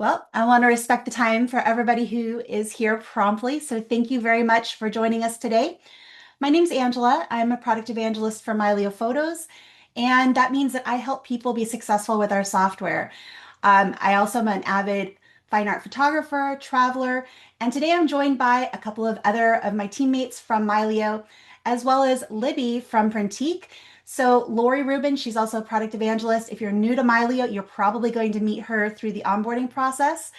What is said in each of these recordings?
Well, I want to respect the time for everybody who is here promptly. So thank you very much for joining us today. My name's Angela. I'm a product evangelist for Mylio Photos, and that means that I help people be successful with our software. I also am an avid fine art photographer, traveler, and today I'm joined by a couple of other of my teammates from Mylio, as well as Libby from Printique. So Lori Rubin, she's also a product evangelist. If you're new to Mylio, you're probably going to meet her through the onboarding process.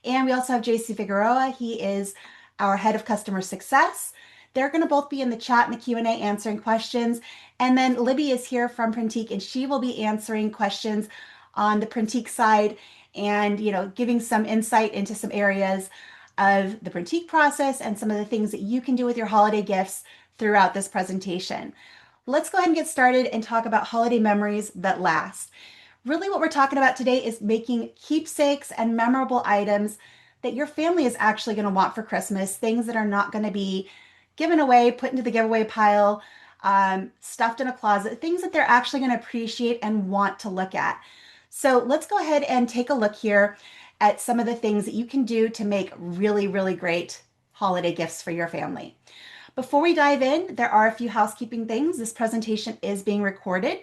And we also have JC Figueroa. He is our head of customer success. They're going to both be in the chat and the Q&A answering questions. And then Libby is here from Printique, and she will be answering questions on the Printique side and, giving some insight into some areas of the Printique process and some of the things that you can do with your holiday gifts throughout this presentation. Let's go ahead and get started and talk about holiday memories that last. Really, what we're talking about today is making keepsakes and memorable items that your family is actually going to want for Christmas, things that are not going to be given away, put into the giveaway pile, stuffed in a closet, things that they're actually going to appreciate and want to look at. So let's go ahead and take a look here at some of the things that you can do to make really, really great holiday gifts for your family. Before we dive in, there are a few housekeeping things. This presentation is being recorded.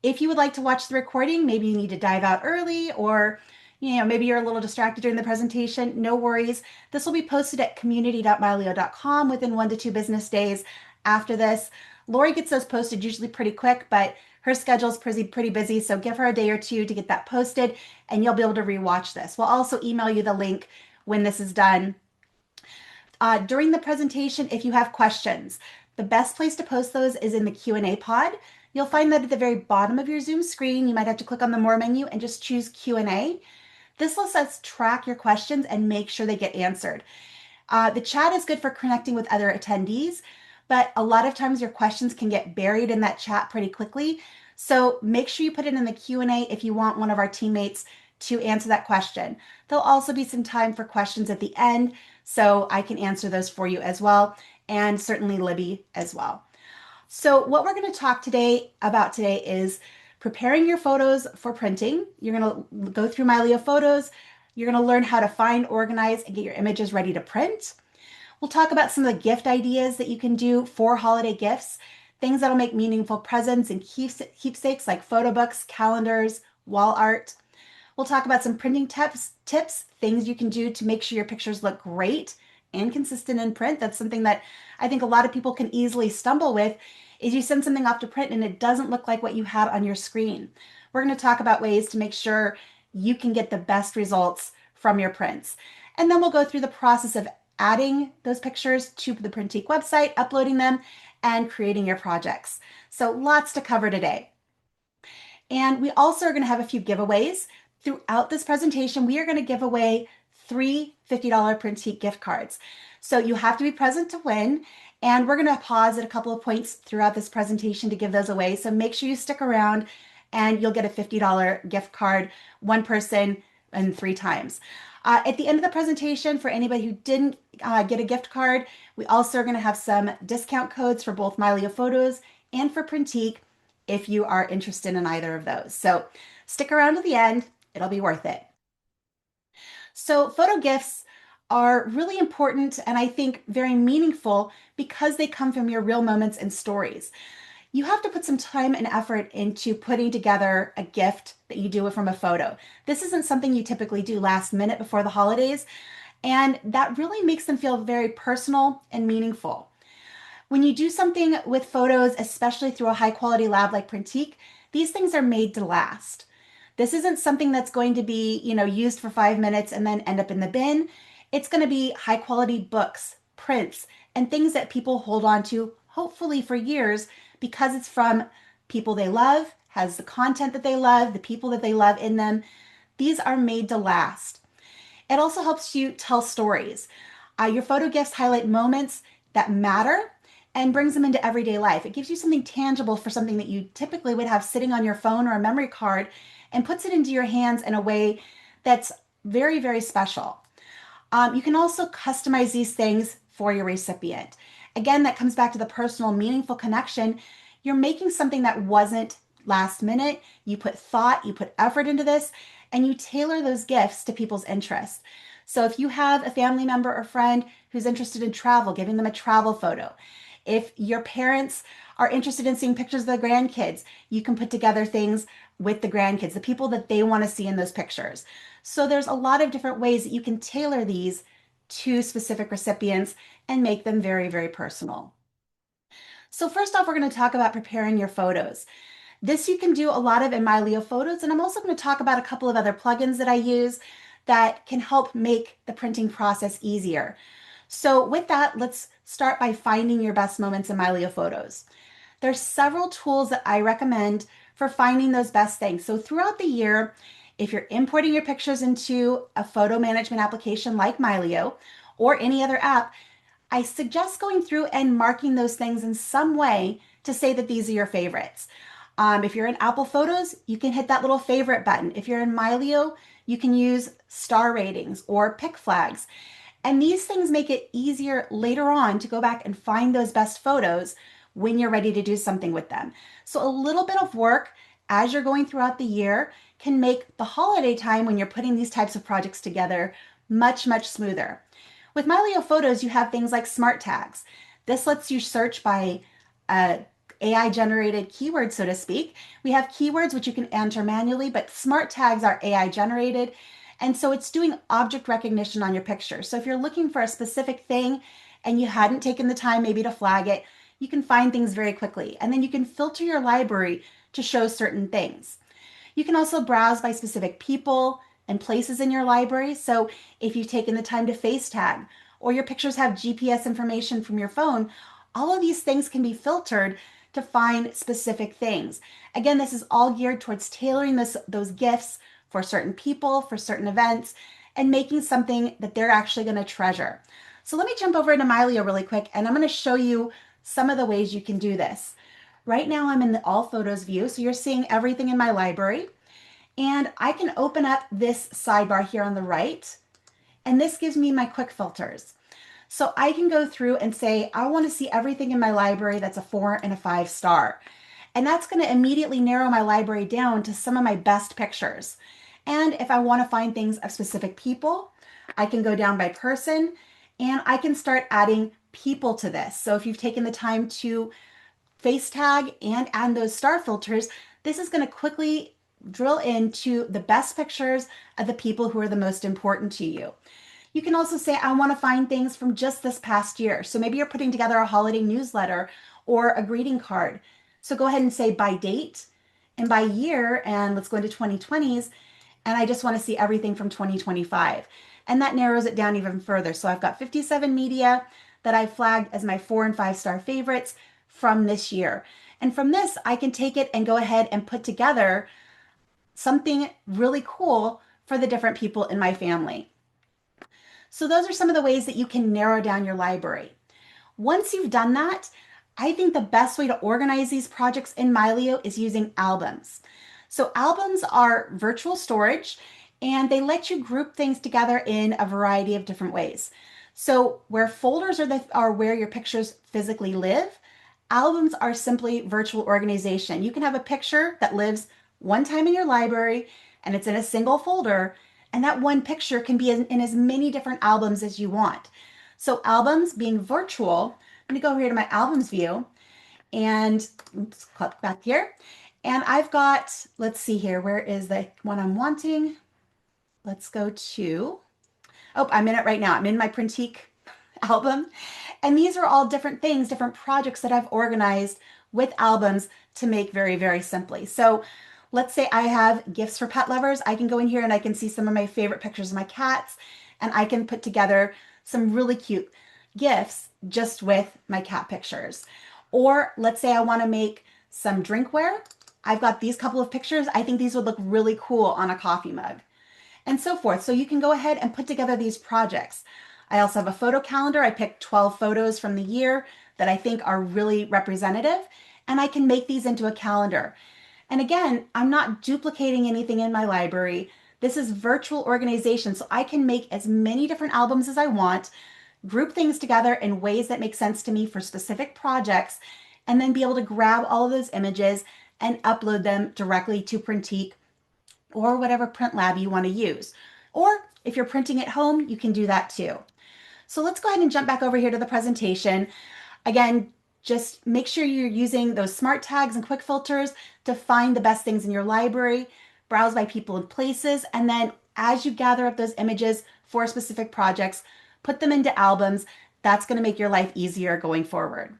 If you would like to watch the recording, maybe you need to dive out early, or maybe you're a little distracted during the presentation, no worries. This will be posted at community.mylio.com within 1 to 2 business days after this. Lori gets those posted usually pretty quick, but her schedule is pretty busy, so give her a day or two to get that posted, and you'll be able to rewatch this. We'll also email you the link when this is done. During the presentation, if you have questions, the best place to post those is in the Q&A pod. You'll find that at the very bottom of your Zoom screen. You might have to click on the More menu and just choose Q&A. This lets us track your questions and make sure they get answered. The chat is good for connecting with other attendees, but a lot of times your questions can get buried in that chat pretty quickly. So make sure you put it in the Q&A if you want one of our teammates to answer that question. There'll also be some time for questions at the end, so I can answer those for you as well, and certainly Libby as well. So what we're going to talk about today is preparing your photos for printing. You're going to go through Mylio Photos. You're going to learn how to find, organize, and get your images ready to print. We'll talk about some of the gift ideas that you can do for holiday gifts, things that'll make meaningful presents and keepsakes like photo books, calendars, wall art. We'll talk about some printing tips, things you can do to make sure your pictures look great and consistent in print. That's something that I think a lot of people can easily stumble with, is you send something off to print and it doesn't look like what you had on your screen. We're going to talk about ways to make sure you can get the best results from your prints. And then we'll go through the process of adding those pictures to the Printique website, uploading them, and creating your projects. So lots to cover today. And we also are going to have a few giveaways. Throughout this presentation, we are going to give away 3 $50 Printique gift cards. So you have to be present to win, and we're going to pause at a couple of points throughout this presentation to give those away. So make sure you stick around and you'll get a $50 gift card, one person and 3 times. At the end of the presentation, for anybody who didn't get a gift card, we also are going to have some discount codes for both Mylio Photos and for Printique if you are interested in either of those. So stick around to the end. It'll be worth it. So photo gifts are really important and I think very meaningful because they come from your real moments and stories. You have to put some time and effort into putting together a gift that you do from a photo. This isn't something you typically do last minute before the holidays, and that really makes them feel very personal and meaningful. When you do something with photos, especially through a high quality lab like Printique, these things are made to last. This isn't something that's going to be, used for 5 minutes and then end up in the bin. It's going to be high quality books, prints, and things that people hold on to, hopefully for years, because it's from people they love, has the content that they love, the people that they love in them. These are made to last. It also helps you tell stories. Your photo gifts highlight moments that matter and brings them into everyday life. It gives you something tangible for something that you typically would have sitting on your phone or a memory card, and puts it into your hands in a way that's very, very special. You can also customize these things for your recipient. Again, that comes back to the personal, meaningful connection. You're making something that wasn't last minute, you put thought, you put effort into this, and you tailor those gifts to people's interests. So if you have a family member or friend who's interested in travel, giving them a travel photo. If your parents are interested in seeing pictures of the grandkids, you can put together things with the grandkids, the people that they want to see in those pictures. So there's a lot of different ways that you can tailor these to specific recipients and make them very, very personal. So first off, we're going to talk about preparing your photos. This you can do a lot of in Mylio Photos, and I'm also going to talk about a couple of other plugins that I use that can help make the printing process easier. So with that, let's start by finding your best moments in Mylio Photos. There's several tools that I recommend for finding those best things. So throughout the year, if you're importing your pictures into a photo management application like Mylio or any other app, I suggest going through and marking those things in some way to say that these are your favorites. If you're in Apple Photos, you can hit that little favorite button. If you're in Mylio, you can use star ratings or pick flags. And these things make it easier later on to go back and find those best photos when you're ready to do something with them. So a little bit of work as you're going throughout the year can make the holiday time when you're putting these types of projects together much, much smoother. With Mylio Photos, you have things like smart tags. This lets you search by AI generated keywords, so to speak. We have keywords which you can enter manually, but smart tags are AI generated. And so it's doing object recognition on your picture. So if you're looking for a specific thing and you hadn't taken the time maybe to flag it, you can find things very quickly. And then you can filter your library to show certain things. You can also browse by specific people and places in your library. So if you've taken the time to face tag or your pictures have GPS information from your phone, all of these things can be filtered to find specific things. Again, this is all geared towards tailoring those gifts for certain people, for certain events, and making something that they're actually going to treasure. So let me jump over into Mylio really quick, and I'm going to show you some of the ways you can do this. Right now I'm in the All Photos view, so you're seeing everything in my library. And I can open up this sidebar here on the right, and this gives me my quick filters. So I can go through and say, I want to see everything in my library that's a 4 and a 5 star. And that's going to immediately narrow my library down to some of my best pictures. And if I want to find things of specific people, I can go down by person and I can start adding people to this. So if you've taken the time to face tag and add those star filters, this is going to quickly drill into the best pictures of the people who are the most important to you. You can also say, I want to find things from just this past year. So maybe you're putting together a holiday newsletter or a greeting card. So go ahead and say by date and by year, and let's go into 2020s. And I just want to see everything from 2025. And that narrows it down even further. So I've got 57 media that I flagged as my 4 and 5 star favorites from this year. And from this, I can take it and go ahead and put together something really cool for the different people in my family. So those are some of the ways that you can narrow down your library. Once you've done that, I think the best way to organize these projects in Mylio is using albums. So albums are virtual storage and they let you group things together in a variety of different ways. So where folders are where your pictures physically live, albums are simply virtual organization. You can have a picture that lives one time in your library and it's in a single folder, and that one picture can be in as many different albums as you want. So albums being virtual, I'm gonna go here to my albums view and oops, click back here. And I've got, let's see here, where is the one I'm wanting? Let's go to, oh, I'm in it right now. I'm in my Printique album. And these are all different things, different projects that I've organized with albums to make very, very simply. So let's say I have gifts for pet lovers. I can go in here and I can see some of my favorite pictures of my cats, and I can put together some really cute gifts just with my cat pictures. Or let's say I want to make some drinkware. I've got these couple of pictures. I think these would look really cool on a coffee mug, and so forth. So you can go ahead and put together these projects. I also have a photo calendar. I picked 12 photos from the year that I think are really representative, and I can make these into a calendar. And again, I'm not duplicating anything in my library. This is virtual organization, so I can make as many different albums as I want, group things together in ways that make sense to me for specific projects, and then be able to grab all of those images and upload them directly to Printique or whatever print lab you want to use. Or if you're printing at home, you can do that too. So let's go ahead and jump back over here to the presentation. Again, just make sure you're using those smart tags and quick filters to find the best things in your library, browse by people and places, and then as you gather up those images for specific projects, put them into albums. That's going to make your life easier going forward.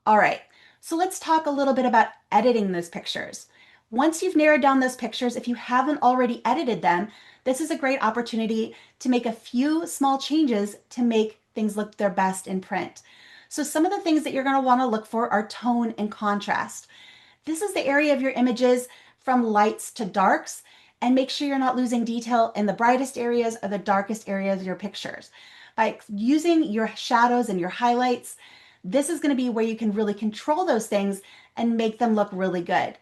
All right, so let's talk a little bit about editing those pictures. Once you've narrowed down those pictures, if you haven't already edited them, this is a great opportunity to make a few small changes to make things look their best in print. So some of the things that you're going to want to look for are tone and contrast. This is the area of your images from lights to darks, and make sure you're not losing detail in the brightest areas or the darkest areas of your pictures. By using your shadows and your highlights, this is going to be where you can really control those things and make them look really good.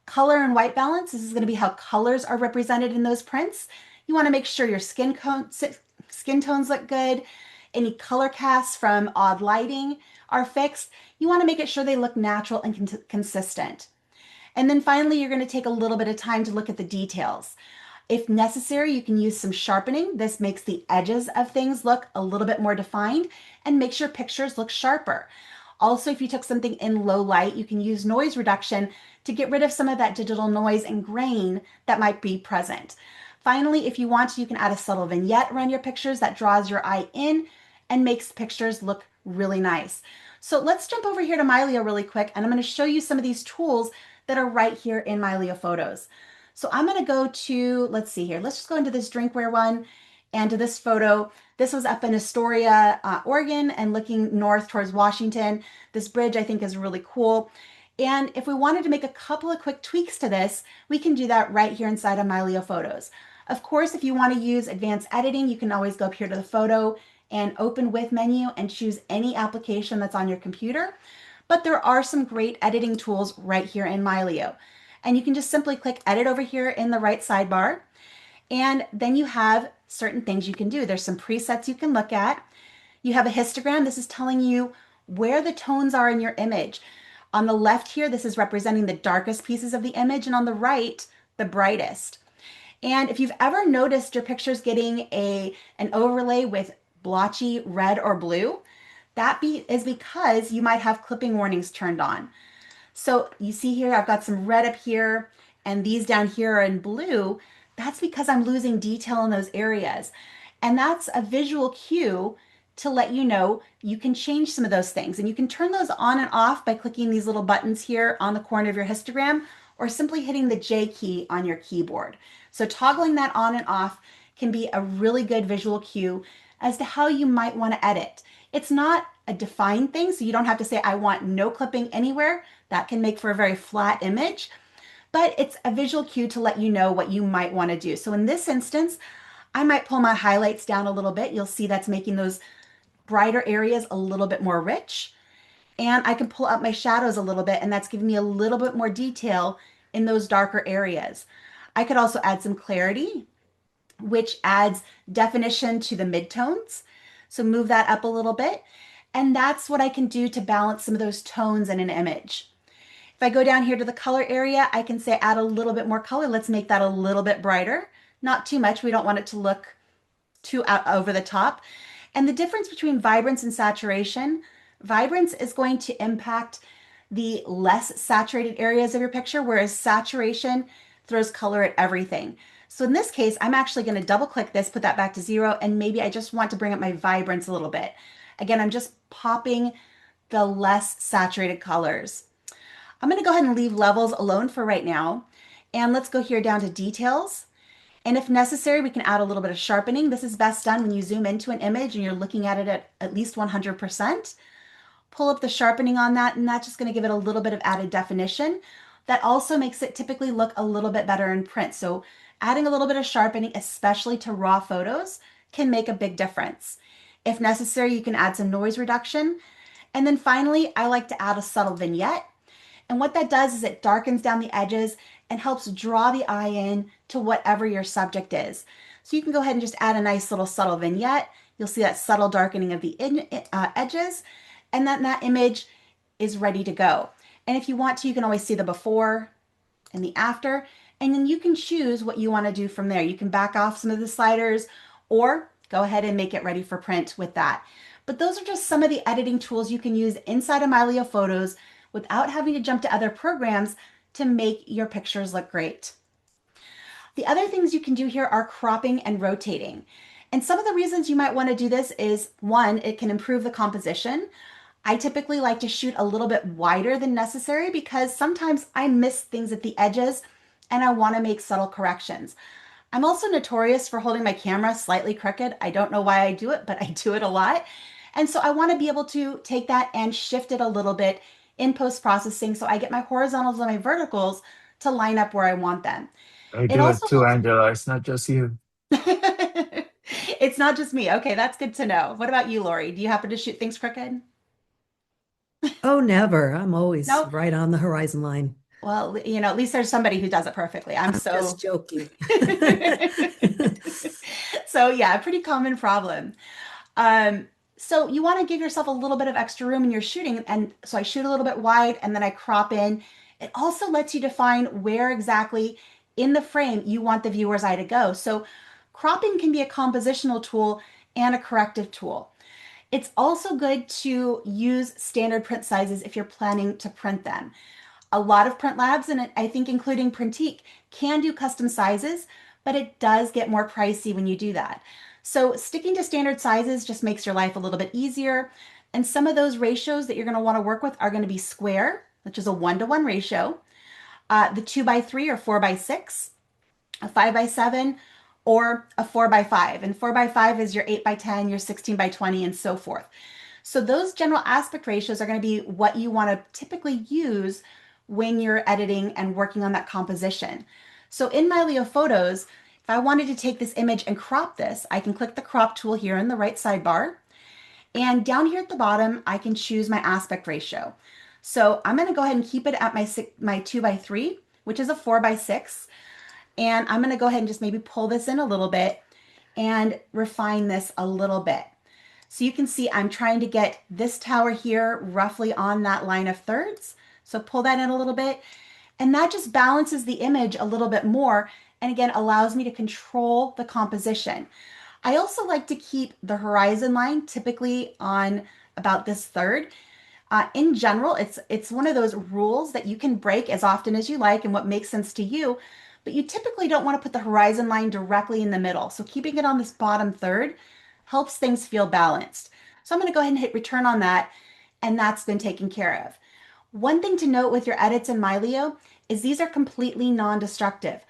Color and white balance, this is going to be how colors are represented in those prints. You want to make sure your skin tones look good. Any color casts from odd lighting are fixed. You want to make it sure they look natural and consistent. And then finally, you're going to take a little bit of time to look at the details. If necessary, you can use some sharpening. This makes the edges of things look a little bit more defined and makes your pictures look sharper. Also, if you took something in low light, you can use noise reduction to get rid of some of that digital noise and grain that might be present. Finally, if you want to, you can add a subtle vignette around your pictures that draws your eye in and makes pictures look really nice. So let's jump over here to Mylio really quick, and I'm going to show you some of these tools that are right here in Mylio Photos. So I'm going to go to, let's see here, let's just go into this drinkware one and to this photo. This was up in Astoria, Oregon, and looking north towards Washington. This bridge I think is really cool. And if we wanted to make a couple of quick tweaks to this, we can do that right here inside of Mylio Photos. Of course, if you want to use advanced editing, you can always go up here to the photo and open with menu and choose any application that's on your computer. But there are some great editing tools right here in Mylio. And you can just simply click edit over here in the right sidebar. And then you have certain things you can do. There's some presets you can look at. You have a histogram. This is telling you where the tones are in your image. On the left here, this is representing the darkest pieces of the image, and on the right, the brightest. And if you've ever noticed your pictures getting an overlay with blotchy red or blue, that is because you might have clipping warnings turned on. So you see here, I've got some red up here, and these down here are in blue. That's because I'm losing detail in those areas. And that's a visual cue to let you know you can change some of those things. And you can turn those on and off by clicking these little buttons here on the corner of your histogram, or simply hitting the J key on your keyboard. So toggling that on and off can be a really good visual cue as to how you might want to edit. It's not a defined thing, so you don't have to say, I want no clipping anywhere. That can make for a very flat image, but it's a visual cue to let you know what you might want to do. So in this instance, I might pull my highlights down a little bit. You'll see that's making those brighter areas a little bit more rich. And I can pull up my shadows a little bit, and that's giving me a little bit more detail in those darker areas. I could also add some clarity, which adds definition to the midtones. So move that up a little bit. And that's what I can do to balance some of those tones in an image. If I go down here to the color area, I can say add a little bit more color. Let's make that a little bit brighter. Not too much. We don't want it to look too out over the top. And the difference between vibrance and saturation, vibrance is going to impact the less saturated areas of your picture, whereas saturation throws color at everything. So in this case, I'm actually going to double click this, put that back to 0, and maybe I just want to bring up my vibrance a little bit. Again, I'm just popping the less saturated colors. I'm going to go ahead and leave levels alone for right now. And let's go here down to details. And if necessary, we can add a little bit of sharpening. This is best done when you zoom into an image and you're looking at it at least 100%. Pull up the sharpening on that, and that's just going to give it a little bit of added definition. That also makes it typically look a little bit better in print. So adding a little bit of sharpening, especially to raw photos, can make a big difference. If necessary, you can add some noise reduction. And then finally, I like to add a subtle vignette. And what that does is it darkens down the edges and helps draw the eye in to whatever your subject is. So you can go ahead and just add a nice little subtle vignette. You'll see that subtle darkening of the edges, and then that image is ready to go. And if you want to, you can always see the before and the after, and then you can choose what you want to do from there. You can back off some of the sliders or go ahead and make it ready for print with that. But those are just some of the editing tools you can use inside of Mylio Photos without having to jump to other programs to make your pictures look great. The other things you can do here are cropping and rotating. And some of the reasons you might want to do this is one, it can improve the composition. I typically like to shoot a little bit wider than necessary because sometimes I miss things at the edges and I want to make subtle corrections. I'm also notorious for holding my camera slightly crooked. I don't know why I do it, but I do it a lot. And so I want to be able to take that and shift it a little bit in post-processing so I get my horizontals and my verticals to line up where I want them. I It do it also too, Angela. It's not just you. It's not just me. Okay, that's good to know. What about you, Lori? Do you happen to shoot things crooked? Oh, never. I'm always No? right on the horizon line. Well, at least there's somebody who does it perfectly. I'm I'm so just joking. so yeah, a pretty common problem. Um, so you want to give yourself a little bit of extra room in your shooting. And so I shoot a little bit wide and then I crop in. It also lets you define where exactly in the frame you want the viewer's eye to go. So cropping can be a compositional tool and a corrective tool. It's also good to use standard print sizes if you're planning to print them. A lot of print labs, and I think including Printique, can do custom sizes, but it does get more pricey when you do that. So sticking to standard sizes just makes your life a little bit easier. And some of those ratios that you're going to want to work with are going to be square, which is a 1-to-1 ratio, the 2 by 3 or 4 by 6, a 5 by 7, or a 4 by 5. And 4 by 5 is your 8 by 10, your 16 by 20, and so forth. So those general aspect ratios are going to be what you want to typically use when you're editing and working on that composition. So in Mylio Photos, if I wanted to take this image and crop this, I can click the crop tool here in the right sidebar. And down here at the bottom, I can choose my aspect ratio. So I'm going to go ahead and keep it at my 2 by 3, which is a 4 by 6. And I'm going to go ahead and just maybe pull this in a little bit and refine this a little bit. So you can see I'm trying to get this tower here roughly on that line of thirds. So pull that in a little bit. And that just balances the image a little bit more. And again, allows me to control the composition. I also like to keep the horizon line typically on about this third. In general, it's one of those rules that you can break as often as you like and what makes sense to you, but you typically don't want to put the horizon line directly in the middle. So keeping it on this bottom third helps things feel balanced. So I'm going to go ahead and hit return on that, and that's been taken care of. One thing to note with your edits in Mylio is these are completely non-destructive.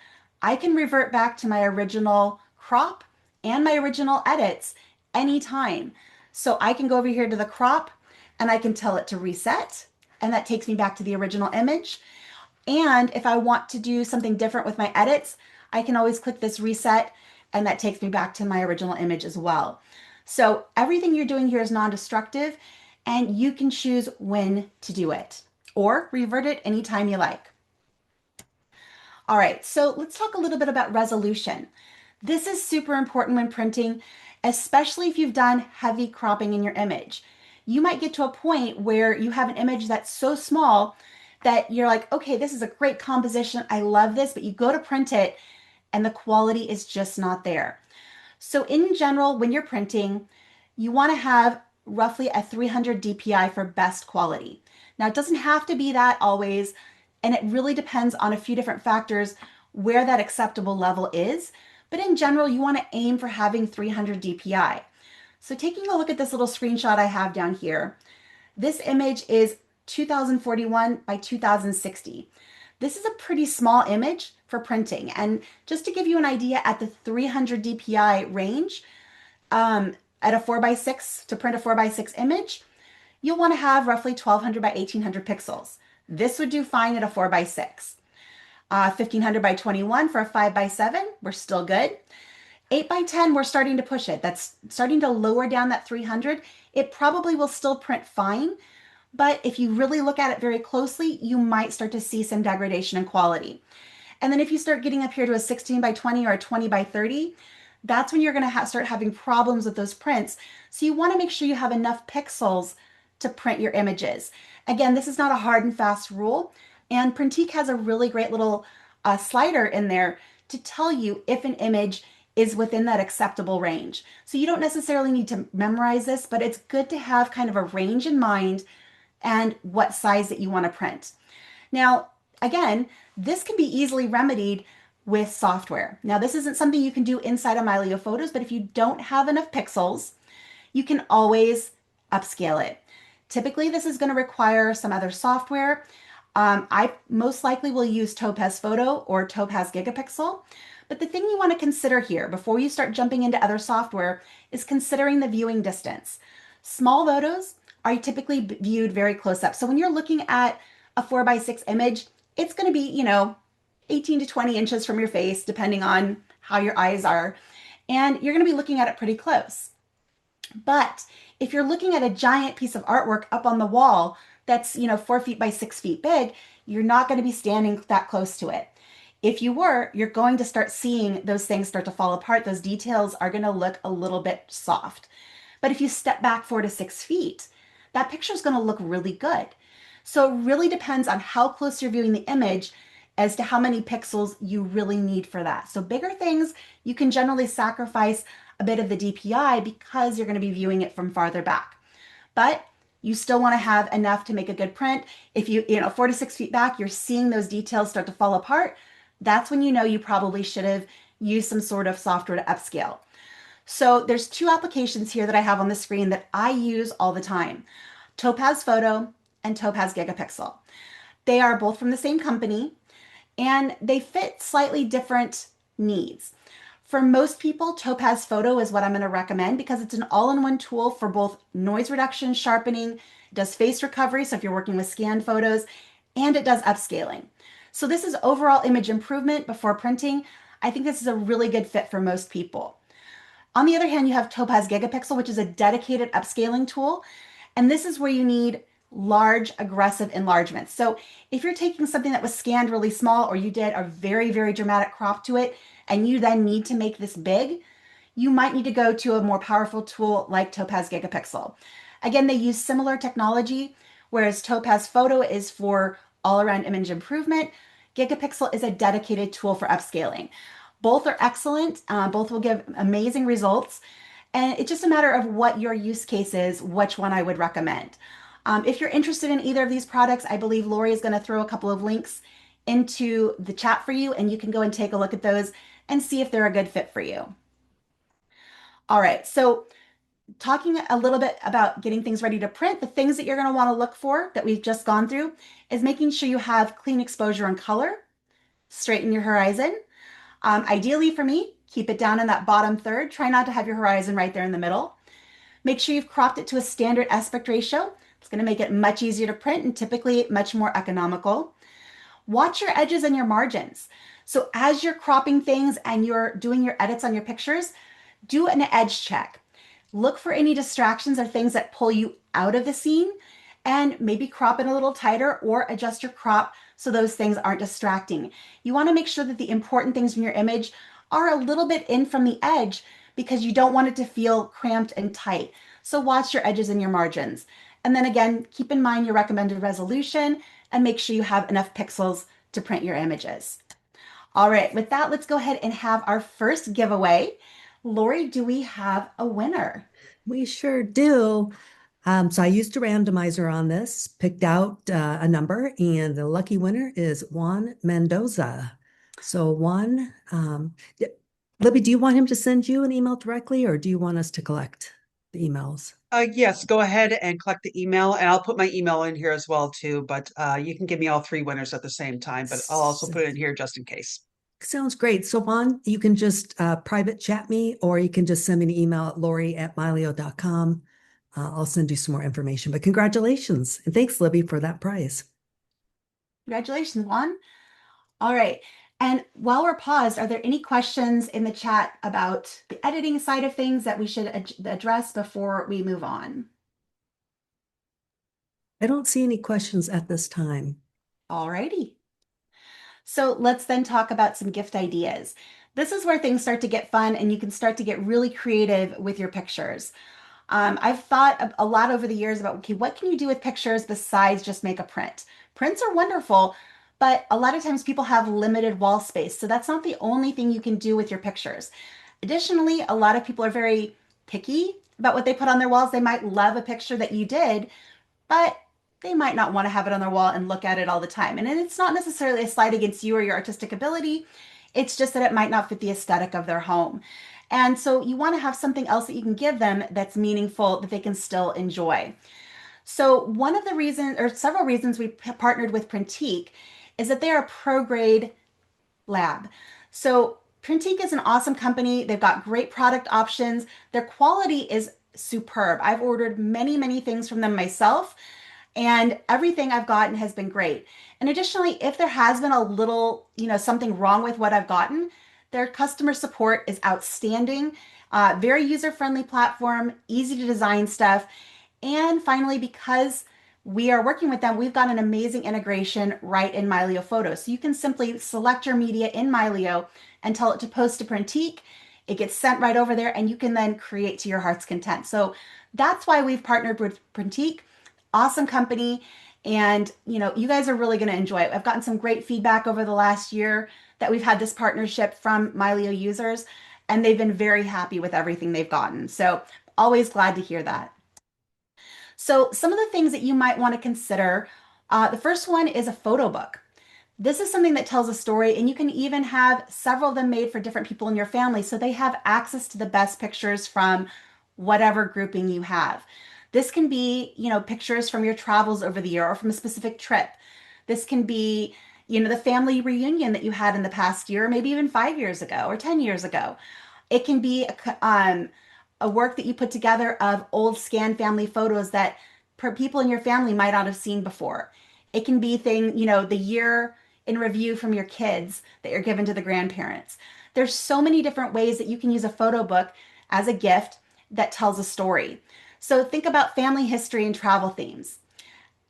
I can revert back to my original crop and my original edits anytime. So I can go over here to the crop and I can tell it to reset, and that takes me back to the original image. And if I want to do something different with my edits, I can always click this reset and that takes me back to my original image as well. So everything you're doing here is non-destructive and you can choose when to do it or revert it anytime you like. All right, so let's talk a little bit about resolution. This is super important when printing, especially if you've done heavy cropping in your image. You might get to a point where you have an image that's so small that you're like, okay, this is a great composition. I love this, but you go to print it and the quality is just not there. So in general, when you're printing, you want to have roughly a 300 DPI for best quality. Now, it doesn't have to be that always, and it really depends on a few different factors where that acceptable level is. But in general, you want to aim for having 300 DPI. So taking a look at this little screenshot I have down here, this image is 2041 by 2060. This is a pretty small image for printing. And just to give you an idea, at the 300 DPI range, at a 4 by 6, to print a 4 by 6 image, you'll want to have roughly 1200 by 1800 pixels. This would do fine at a 4 by 6. 1500 by 21 for a 5 by 7, we're still good. 8 by 10, we're starting to push it. That's starting to lower down that 300. It probably will still print fine, but if you really look at it very closely, you might start to see some degradation in quality. And then if you start getting up here to a 16 by 20 or a 20 by 30, that's when you're going to start having problems with those prints. So you want to make sure you have enough pixels to print your images. Again, this is not a hard and fast rule, and Printique has a really great little slider in there to tell you if an image is within that acceptable range. So you don't necessarily need to memorize this, but it's good to have kind of a range in mind and what size that you want to print. Now, again, this can be easily remedied with software. Now, this isn't something you can do inside of Mylio Photos, but if you don't have enough pixels, you can always upscale it. Typically, this is going to require some other software. I most likely will use Topaz Photo or Topaz Gigapixel. But the thing you want to consider here before you start jumping into other software is considering the viewing distance. Small photos are typically viewed very close up. So when you're looking at a 4:6 image, it's going to be, 18 to 20 inches from your face, depending on how your eyes are. And you're going to be looking at it pretty close. But if you're looking at a giant piece of artwork up on the wall that's, 4 feet by 6 feet big, you're not going to be standing that close to it. If you were, you're going to start seeing those things start to fall apart. Those details are going to look a little bit soft. But if you step back 4 to 6 feet, that picture is going to look really good. So it really depends on how close you're viewing the image as to how many pixels you really need for that. So bigger things, you can generally sacrifice a bit of the DPI because you're going to be viewing it from farther back. But you still want to have enough to make a good print. If 4 to 6 feet back, you're seeing those details start to fall apart, that's when you know you probably should have used some sort of software to upscale. So there's two applications here that I have on the screen that I use all the time, Topaz Photo and Topaz Gigapixel. They are both from the same company and they fit slightly different needs. For most people, Topaz Photo is what I'm going to recommend because it's an all-in-one tool for both noise reduction, sharpening, does face recovery, so if you're working with scanned photos, and it does upscaling. So this is overall image improvement before printing. I think this is a really good fit for most people. On the other hand, you have Topaz Gigapixel, which is a dedicated upscaling tool. And this is where you need large, aggressive enlargements. So if you're taking something that was scanned really small or you did a very, very dramatic crop to it, and you then need to make this big, you might need to go to a more powerful tool like Topaz Gigapixel. Again, they use similar technology, whereas Topaz Photo is for all-around image improvement. Gigapixel is a dedicated tool for upscaling. Both are excellent. Both will give amazing results. And it's just a matter of what your use case is, which one I would recommend. If you're interested in either of these products, I believe Lori is going to throw a couple of links into the chat for you, and you can go and take a look at those and see if they're a good fit for you. All right, so talking a little bit about getting things ready to print, the things that you're going to want to look for that we've just gone through is making sure you have clean exposure and color, straighten your horizon. Ideally for me, keep it down in that bottom third. Try not to have your horizon right there in the middle. Make sure you've cropped it to a standard aspect ratio. It's going to make it much easier to print and typically much more economical. Watch your edges and your margins. So as you're cropping things and you're doing your edits on your pictures, do an edge check. Look for any distractions or things that pull you out of the scene and maybe crop it a little tighter or adjust your crop so those things aren't distracting. You want to make sure that the important things in your image are a little bit in from the edge because you don't want it to feel cramped and tight. So watch your edges and your margins. And then again, keep in mind your recommended resolution and make sure you have enough pixels to print your images. All right, with that, let's go ahead and have our first giveaway. Lori, do we have a winner? We sure do. So I used a randomizer on this, picked out a number, and the lucky winner is Juan Mendoza. So Juan, Libby, do you want him to send you an email directly, or do you want us to collect the emails? Yes, go ahead and collect the email, and I'll put my email in here as well too. But you can give me all three winners at the same time, but I'll also put it in here just in case. Sounds great. So Juan, you can just private chat me, or you can just send me an email at lori@mylio.com. I'll send you some more information, but congratulations. And thanks, Libby, for that prize. Congratulations, Juan. All right. And while we're paused, are there any questions in the chat about the editing side of things that we should address before we move on? I don't see any questions at this time. All righty. So let's then talk about some gift ideas. This is where things start to get fun and you can start to get really creative with your pictures. I've thought a lot over the years about, okay, what can you do with pictures besides just make a print? Prints are wonderful, but a lot of times people have limited wall space. So that's not the only thing you can do with your pictures. Additionally, a lot of people are very picky about what they put on their walls. They might love a picture that you did, but they might not want to have it on their wall and look at it all the time. And it's not necessarily a slight against you or your artistic ability. It's just that it might not fit the aesthetic of their home. And so you want to have something else that you can give them that's meaningful that they can still enjoy. So one of the reasons, or several reasons we partnered with Printique is that they're a pro grade lab. So Printique is an awesome company. They've got great product options. Their quality is superb. I've ordered many, many things from them myself, and everything I've gotten has been great. And additionally, if there has been a little, something wrong with what I've gotten, their customer support is outstanding. Very user-friendly platform, easy to design stuff. And finally, because we are working with them, we've got an amazing integration right in Mylio Photos. So you can simply select your media in Mylio and tell it to post to Printique. It gets sent right over there, and you can then create to your heart's content. So that's why we've partnered with Printique. Awesome company. And you guys are really going to enjoy it. I've gotten some great feedback over the last year that we've had this partnership from Mylio users, and they've been very happy with everything they've gotten. So always glad to hear that. So some of the things that you might want to consider, the first one is a photo book. This is something that tells a story, and you can even have several of them made for different people in your family so they have access to the best pictures from whatever grouping you have. This can be, pictures from your travels over the year or from a specific trip. This can be, the family reunion that you had in the past year, maybe even 5 years ago or 10 years ago. It can be a work that you put together of old scanned family photos that people in your family might not have seen before. It can be the year in review from your kids that you're given to the grandparents. There's so many different ways that you can use a photo book as a gift that tells a story. So think about family history and travel themes.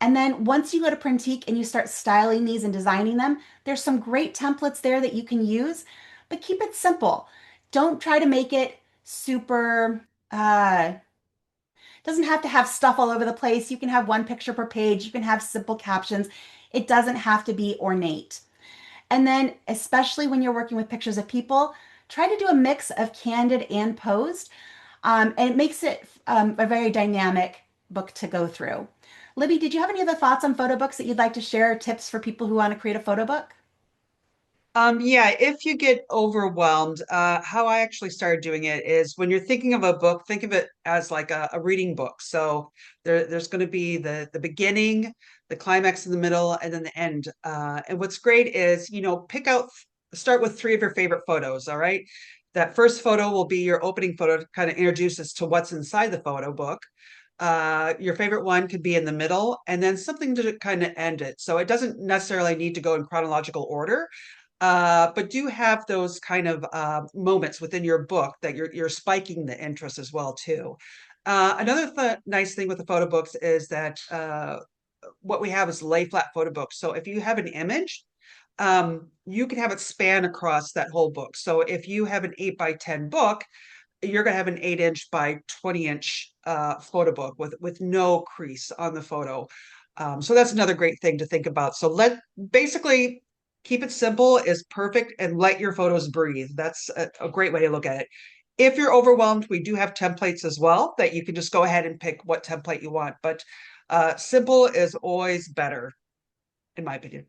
And then once you go to Printique and you start styling these and designing them, there's some great templates there that you can use, but keep it simple. Don't try to make it super, doesn't have to have stuff all over the place. You can have one picture per page. You can have simple captions. It doesn't have to be ornate. And then, especially when you're working with pictures of people, try to do a mix of candid and posed. And it makes it a very dynamic book to go through. Libby, did you have any other thoughts on photo books that you'd like to share, tips for people who want to create a photo book? Yeah, if you get overwhelmed, how I actually started doing it is when you're thinking of a book, think of it as like a reading book. So there's going to be the beginning, the climax in the middle, and then the end. And what's great is, start with three of your favorite photos. All right. That first photo will be your opening photo to kind of introduce us to what's inside the photo book. Your favorite one could be in the middle, and then something to kind of end it. So it doesn't necessarily need to go in chronological order, but do have those kind of moments within your book that you're spiking the interest as well too. Another nice thing with the photo books is that what we have is lay flat photo books. So if you have an image, you can have it span across that whole book. So if you have an 8 by 10 book, you're going to have an 8 inch by 20 inch photo book with no crease on the photo. So that's another great thing to think about. So basically keep it simple is perfect and let your photos breathe. That's a great way to look at it. If you're overwhelmed, we do have templates as well that you can just go ahead and pick what template you want. But simple is always better, in my opinion,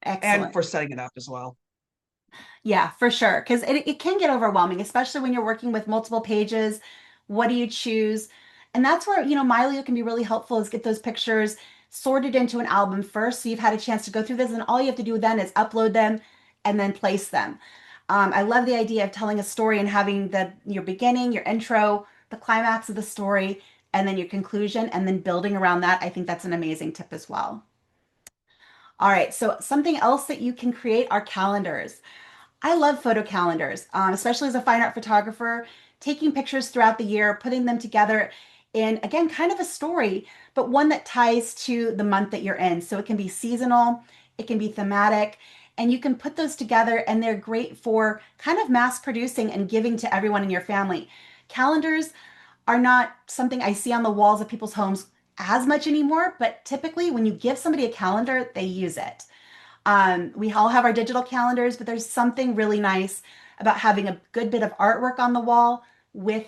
and Excellent. for setting it up as well. Yeah, for sure. Because it can get overwhelming, especially when you're working with multiple pages. What do you choose? And that's where, Mylio can be really helpful is get those pictures sorted into an album first. So you've had a chance to go through this, and all you have to do then is upload them and then place them. I love the idea of telling a story and having your beginning, your intro, the climax of the story, and then your conclusion, and then building around that. I think that's an amazing tip as well. All right, so something else that you can create are calendars. I love photo calendars, especially as a fine art photographer, taking pictures throughout the year, putting them together in, again, kind of a story, but one that ties to the month that you're in. So it can be seasonal, it can be thematic, and you can put those together, and they're great for kind of mass producing and giving to everyone in your family. Calendars are not something I see on the walls of people's homes as much anymore, but typically when you give somebody a calendar, they use it. We all have our digital calendars, but there's something really nice about having a good bit of artwork on the wall with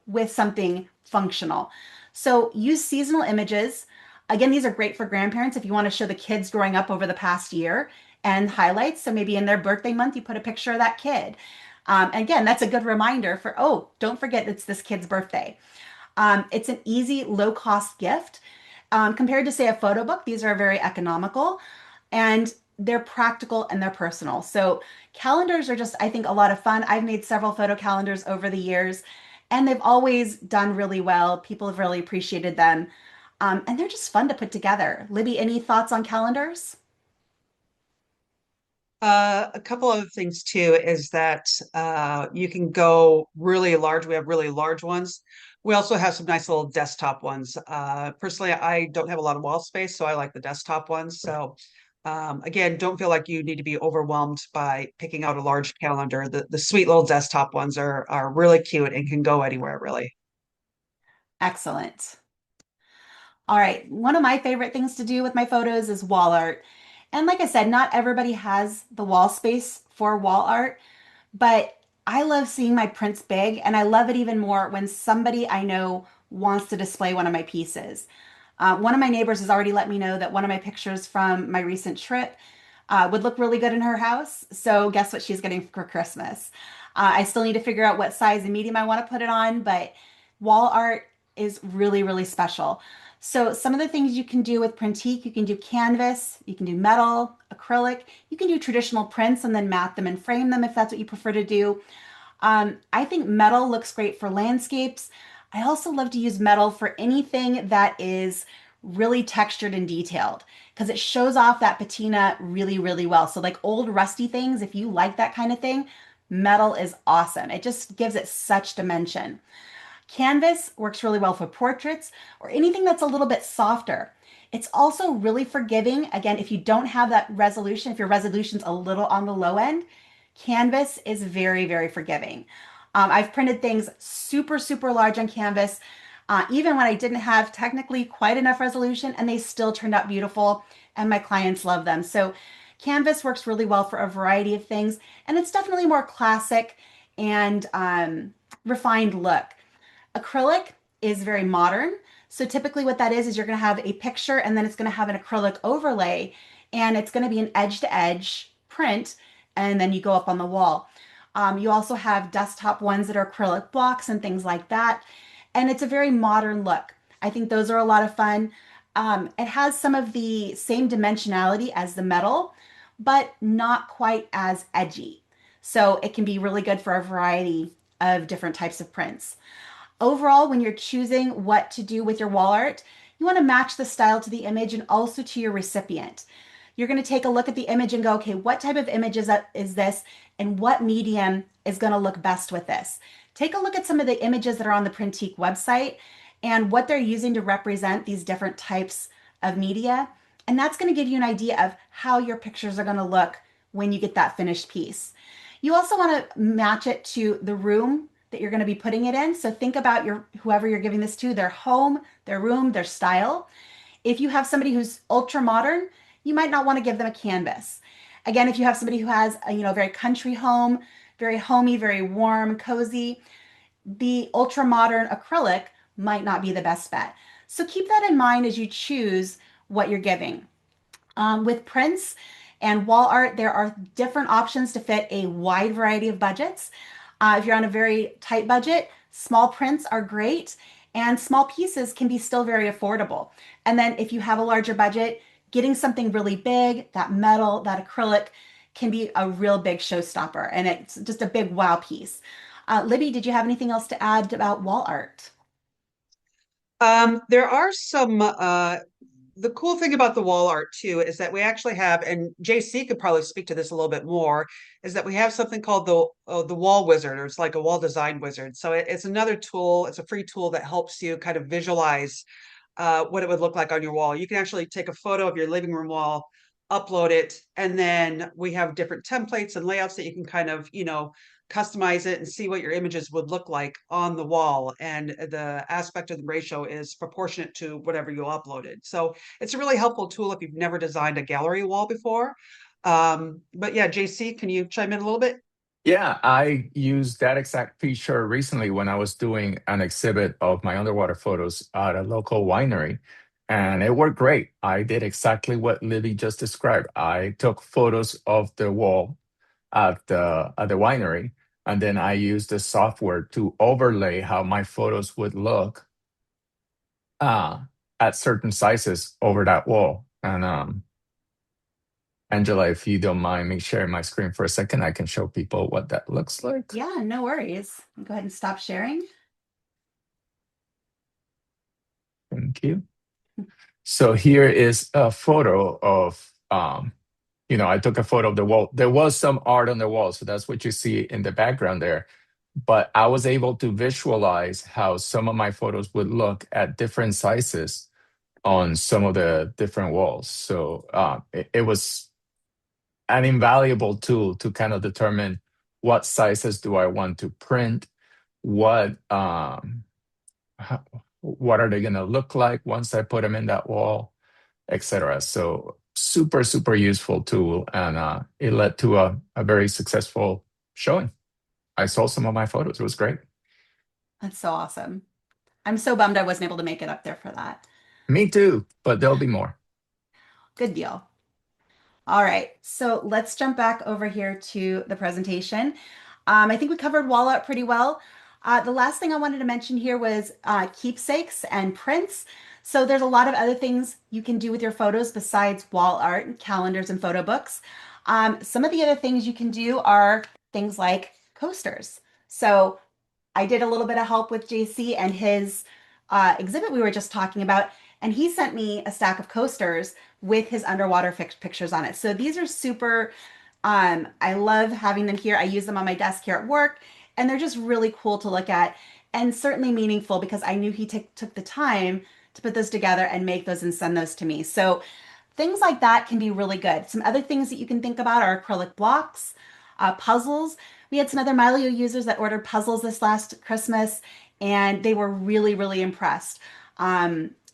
with something functional. So use seasonal images. Again, these are great for grandparents if you want to show the kids growing up over the past year and highlights. So maybe in their birthday month, you put a picture of that kid. Again, that's a good reminder for, oh, don't forget it's this kid's birthday. It's an easy, low cost gift. Compared to, say, a photo book, these are very economical and they're practical and they're personal. So calendars are just, I think, a lot of fun. I've made several photo calendars over the years and they've always done really well. People have really appreciated them. And they're just fun to put together. Libby, any thoughts on calendars? A couple other things too is that you can go really large. We have really large ones. We also have some nice little desktop ones. Personally, I don't have a lot of wall space, so I like the desktop ones. So again, don't feel like you need to be overwhelmed by picking out a large calendar. The sweet little desktop ones are really cute and can go anywhere really. Excellent. All right. One of my favorite things to do with my photos is wall art. And like I said, not everybody has the wall space for wall art, but I love seeing my prints big, and I love it even more when somebody I know wants to display one of my pieces. One of my neighbors has already let me know that one of my pictures from my recent trip would look really good in her house. So guess what she's getting for Christmas? I still need to figure out what size and medium I want to put it on, but wall art is really, really special. So some of the things you can do with Printique, you can do canvas, you can do metal, acrylic, you can do traditional prints and then mat them and frame them if that's what you prefer to do. I think metal looks great for landscapes. I also love to use metal for anything that is really textured and detailed because it shows off that patina really, really well. So like old rusty things, if you like that kind of thing, metal is awesome. It just gives it such dimension. Canvas works really well for portraits or anything that's a little bit softer. It's also really forgiving. Again, if you don't have that resolution, if your resolution's a little on the low end, canvas is very, very forgiving. I've printed things super, super large on canvas, even when I didn't have technically quite enough resolution, and they still turned out beautiful, and my clients love them. So canvas works really well for a variety of things, and it's definitely more classic and refined look. Acrylic is very modern. So typically what that is you're going to have a picture and then it's going to have an acrylic overlay and it's going to be an edge to edge print and then you go up on the wall. You also have desktop ones that are acrylic blocks and things like that. And it's a very modern look. I think those are a lot of fun. It has some of the same dimensionality as the metal, but not quite as edgy. So it can be really good for a variety of different types of prints. Overall, when you're choosing what to do with your wall art, you want to match the style to the image and also to your recipient. You're going to take a look at the image and go, okay, what type of image is this and what medium is going to look best with this? Take a look at some of the images that are on the Printique website and what they're using to represent these different types of media. And that's going to give you an idea of how your pictures are going to look when you get that finished piece. You also want to match it to the room that you're going to be putting it in. So think about whoever you're giving this to, their home, their room, their style. If you have somebody who's ultra modern, you might not want to give them a canvas. Again, if you have somebody who has a very country home, very homey, very warm, cozy, the ultra modern acrylic might not be the best bet. So keep that in mind as you choose what you're giving. With prints and wall art, there are different options to fit a wide variety of budgets. If you're on a very tight budget, small prints are great and small pieces can be still very affordable. And then if you have a larger budget, getting something really big, that metal, that acrylic can be a real big showstopper and it's just a big wow piece. Libby, did you have anything else to add about wall art? There are some the cool thing about the wall art too is that we actually have, and JC could probably speak to this a little bit more, is that we have something called the wall wizard, or it's like a wall design wizard. So it's another tool. It's a free tool that helps you kind of visualize what it would look like on your wall. You can actually take a photo of your living room wall, upload it, and then we have different templates and layouts that you can kind of customize it and see what your images would look like on the wall. And the aspect of the ratio is proportionate to whatever you uploaded. So it's a really helpful tool if you've never designed a gallery wall before. But yeah, JC, can you chime in a little bit? Yeah, I used that exact feature recently when I was doing an exhibit of my underwater photos at a local winery, and it worked great. I did exactly what Libby just described. I took photos of the wall at the winery, and then I used the software to overlay how my photos would look uh, at certain sizes over that wall. And Angela, if you don't mind me sharing my screen for a second, I can show people what that looks like. Yeah, no worries. Go ahead and stop sharing. Thank you. So here is a photo of, I took a photo of the wall. There was some art on the wall, so that's what you see in the background there. But I was able to visualize how some of my photos would look at different sizes on some of the different walls. So it was an invaluable tool to kind of determine what sizes do I want to print, what what are they going to look like once I put them in that wall, etc. So super, super useful tool. And it led to a very successful showing. I saw some of my photos. It was great. That's so awesome. I'm so bummed I wasn't able to make it up there for that. Me too, but there'll be more. Good deal. All right, so let's jump back over here to the presentation. I think we covered wall art pretty well. The last thing I wanted to mention here was keepsakes and prints. So there's a lot of other things you can do with your photos besides wall art and calendars and photo books. Some of the other things you can do are things like coasters. So I did a little bit of help with JC and his exhibit we were just talking about, and he sent me a stack of coasters with his underwater pictures on it. So these are super, I love having them here. I use them on my desk here at work, and they're just really cool to look at and certainly meaningful because I knew he took the time to put those together and make those and send those to me. So things like that can be really good. Some other things that you can think about are acrylic blocks, puzzles. We had some other Mylio users that ordered puzzles this last Christmas, and they were really, really impressed.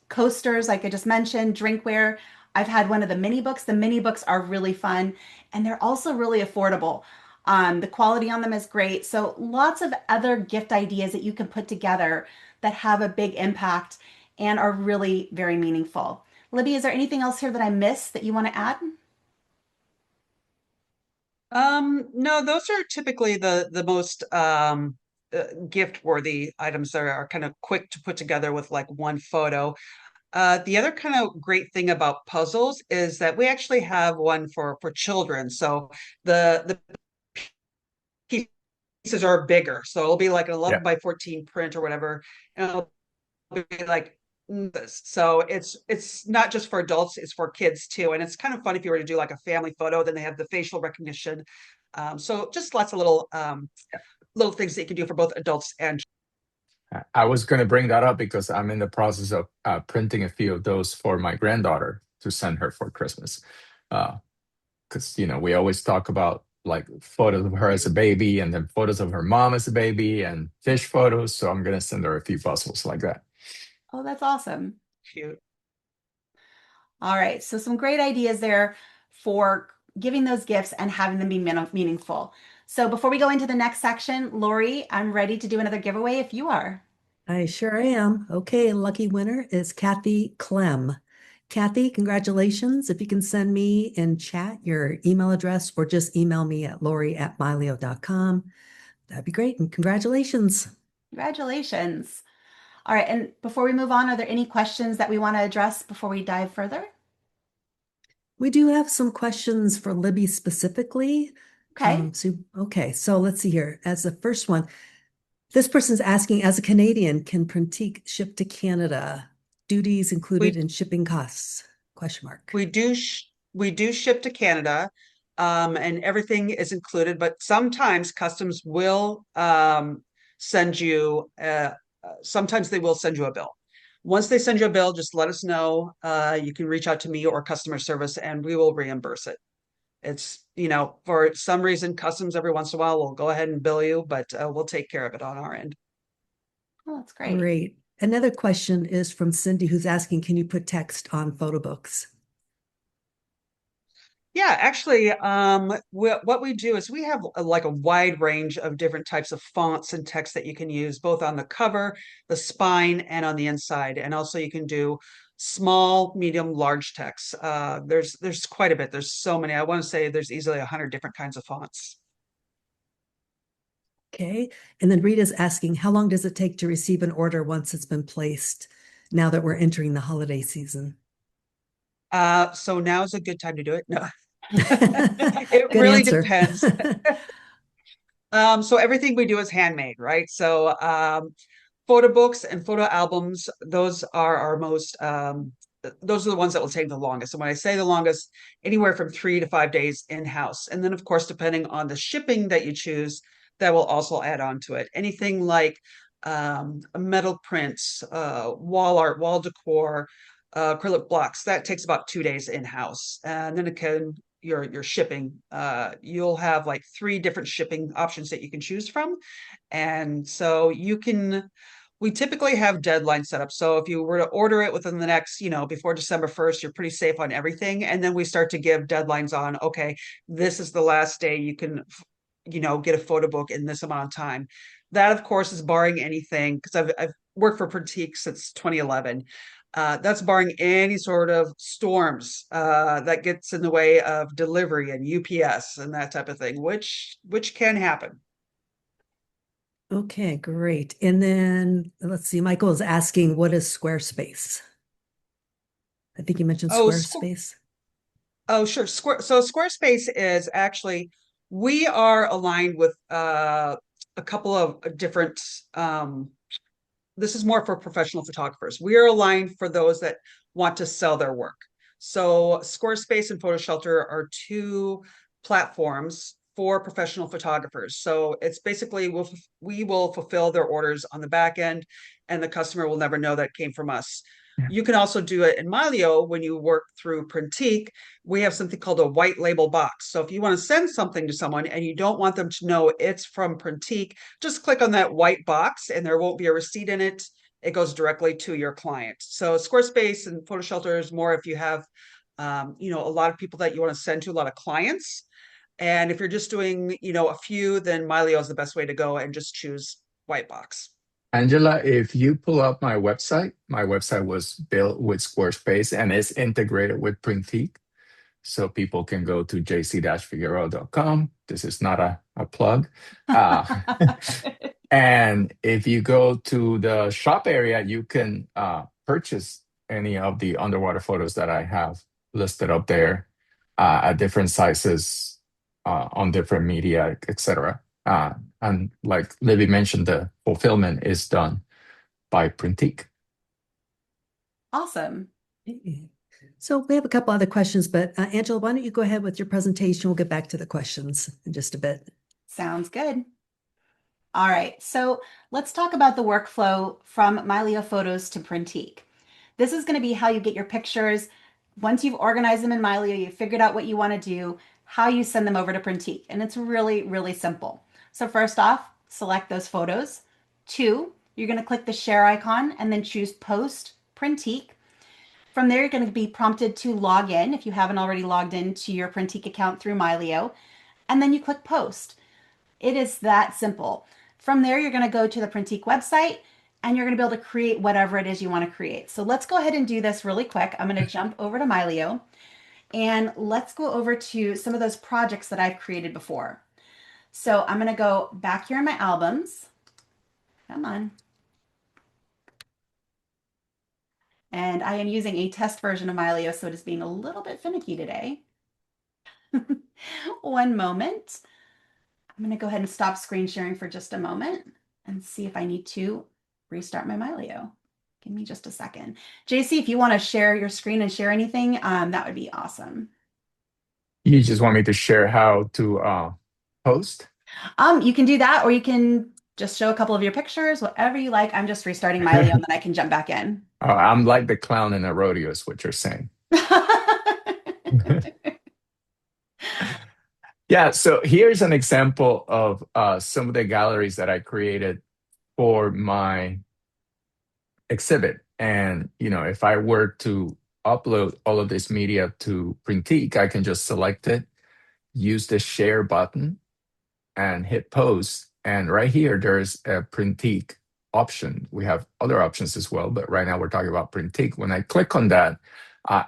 Coasters, like I just mentioned, drinkware. I've had one of the mini books. The mini books are really fun, and they're also really affordable. The quality on them is great. So lots of other gift ideas that you can put together that have a big impact and are really very meaningful. Libby, is there anything else here that I missed that you want to add? No, those are typically the most gift worthy items that are kind of quick to put together with like one photo. The other kind of great thing about puzzles is that we actually have one for children. So the pieces are bigger. So it'll be like an 11 Yeah. by 14 print or whatever. And it'll be like this. So it's not just for adults, it's for kids too. And it's kind of fun if you were to do like a family photo, then they have the facial recognition. So just lots of little things that you can do for both adults and I was going to bring that up because I'm in the process of printing a few of those for my granddaughter to send her for Christmas. Because, we always talk about like photos of her as a baby and then photos of her mom as a baby and fish photos. So I'm going to send her a few puzzles like that. Oh, that's awesome. cute. All right, so some great ideas there for giving those gifts and having them be meaningful. So before we go into the next section, Lori, I'm ready to do another giveaway if you are. I sure am. Okay, lucky winner is Kathy Clem. Kathy, congratulations. If you can send me in chat your email address or just email me at lori@mylio.com, that'd be great. And congratulations. Congratulations. All right, and before we move on, are there any questions that we want to address before we dive further? We do have some questions for Libby specifically. Okay. So let's see here. As the first one, this person's asking, as a Canadian, can Printique ship to Canada? Duties included We in shipping costs? Question mark. we do we do ship to Canada, and everything is included, but sometimes customs will send you sometimes they will send you a bill. Once they send you a bill, just let us know. You can reach out to me or customer service and we will reimburse it. It's, for some reason, customs every once in a while will go ahead and bill you, but we'll take care of it on our end. Oh, that's great. Great. Another question is from Cindy, who's asking, can you put text on photo books? Yeah, actually, what we do is we have like a wide range of different types of fonts and text that you can use, both on the cover, the spine, and on the inside. And also you can do small, medium, large text. There's quite a bit. There's so many. I want to say there's easily 100 different kinds of fonts. Okay. And then Rita's asking, how long does it take to receive an order once it's been placed now that we're entering the holiday season? So now is a good time to do it. No, it Good really answer. depends. So everything we do is handmade, right? So photo books and photo albums, those are our most those are the ones that will take the longest. And when I say the longest, anywhere from 3 to 5 days in-house. And then of course, depending on the shipping that you choose, that will also add on to it. Anything like metal prints, wall art, wall decor, acrylic blocks, that takes about 2 days in-house. And then it can your shipping, you'll have like 3 different shipping options that you can choose from. And so we typically have deadlines set up. So if you were to order it within the next, before December 1st, you're pretty safe on everything. And then we start to give deadlines on, okay, this is the last day you can, get a photo book in this amount of time. That, of course, is barring anything, because I've worked for Printique since 2011. That's barring any sort of storms that gets in the way of delivery and UPS and that type of thing, which can happen. Okay, great. And then let's see, Michael is asking, what is Squarespace? I think you mentioned Oh, Squarespace. oh, sure. So Squarespace is actually, we are aligned with a couple of different this is more for professional photographers. We are aligned for those that want to sell their work. So Squarespace and Photo Shelter are 2 platforms for professional photographers. So it's basically we will fulfill their orders on the back end, and the customer will never know that came from us. You can also do it in Mylio when you work through Printique. We have something called a white label box. So if you want to send something to someone and you don't want them to know it's from Printique, just click on that white box and there won't be a receipt in it. It goes directly to your client. So Squarespace and Photo Shelter is more if you have, a lot of people that you want to send to, a lot of clients. And if you're just doing, a few, then Mylio is the best way to go and just choose white box. Angela, if you pull up my website was built with Squarespace and it's integrated with Printique. So people can go to jc-figueroa.com. This is not a plug. Uh, and if you go to the shop area, you can purchase any of the underwater photos that I have listed up there at different sizes on different media, etc. And like Libby mentioned, the fulfillment is done by Printique. Awesome. So we have a couple other questions, but Angela, why don't you go ahead with your presentation? We'll get back to the questions in just a bit. Sounds good. All right, so let's talk about the workflow from Mylio Photos to Printique. This is going to be how you get your pictures. Once you've organized them in Mylio, you've figured out what you want to do, how you send them over to Printique. And it's really, really simple. So first off, select those photos. 2, you're going to click the share icon and then choose Post Printique. From there, you're going to be prompted to log in if you haven't already logged into your Printique account through Mylio. And then you click Post. It is that simple. From there, you're going to go to the Printique website and you're going to be able to create whatever it is you want to create. So let's go ahead and do this really quick. I'm going to jump over to Mylio and let's go over to some of those projects that I've created before. So I'm going to go back here in my albums. Come on. And I am using a test version of Mylio, so it is being a little bit finicky today. One moment. I'm going to go ahead and stop screen sharing for just a moment and see if I need to restart my Mylio. Give me just a second. JC, if you want to share your screen and share anything, that would be awesome. You just want me to share how to post? You can do that, or you can just show a couple of your pictures, whatever you like. I'm just restarting Mylio and then I can jump back in. I'm like the clown in a rodeo is what you're saying. Yeah, so here's an example of some of the galleries that I created for my exhibit. And, if I were to upload all of this media to Printique, I can just select it, use the share button, and hit post. And right here, there's a Printique option. We have other options as well, but right now we're talking about Printique. When I click on that,